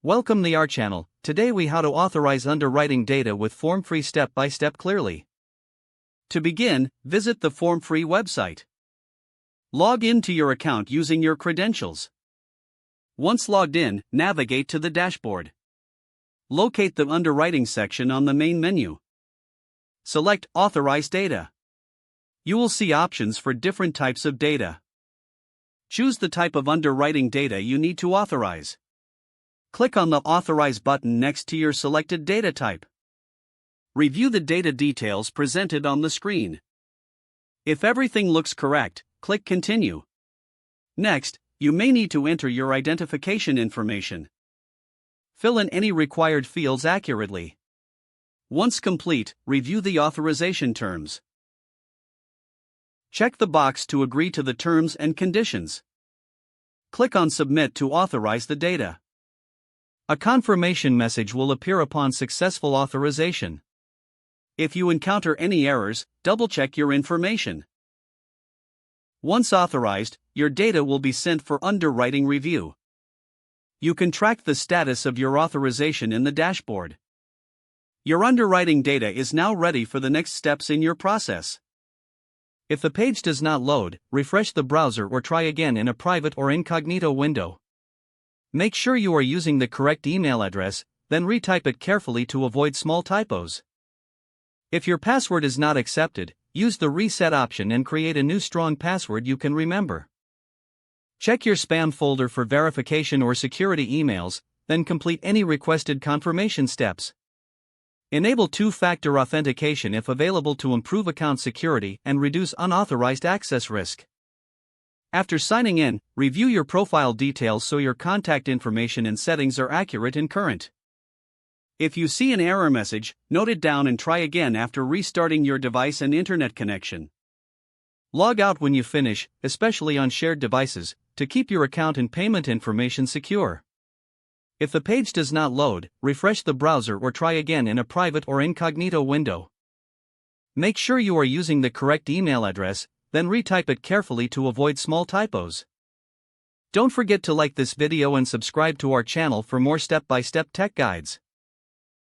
Welcome to our channel. Today we how to authorize underwriting data with FormFree step by step clearly. To begin, visit the FormFree website. Log in to your account using your credentials. Once logged in, navigate to the dashboard. Locate the underwriting section on the main menu. Select Authorize Data. You will see options for different types of data. Choose the type of underwriting data you need to authorize. Click on the Authorize button next to your selected data type. Review the data details presented on the screen. If everything looks correct, click Continue. Next, you may need to enter your identification information. Fill in any required fields accurately. Once complete, review the authorization terms. Check the box to agree to the terms and conditions. Click on Submit to authorize the data. A confirmation message will appear upon successful authorization. If you encounter any errors, double-check your information. Once authorized, your data will be sent for underwriting review. You can track the status of your authorization in the dashboard. Your underwriting data is now ready for the next steps in your process. If the page does not load, refresh the browser or try again in a private or incognito window. Make sure you are using the correct email address, then retype it carefully to avoid small typos. If your password is not accepted, use the reset option and create a new strong password you can remember. Check your spam folder for verification or security emails, then complete any requested confirmation steps. Enable two-factor authentication if available to improve account security and reduce unauthorized access risk. After signing in, review your profile details so your contact information and settings are accurate and current. If you see an error message, note it down and try again after restarting your device and internet connection. Log out when you finish, especially on shared devices, to keep your account and payment information secure. If the page does not load, refresh the browser or try again in a private or incognito window. Make sure you are using the correct email address, then retype it carefully to avoid small typos. Don't forget to like this video and subscribe to our channel for more step-by-step tech guides.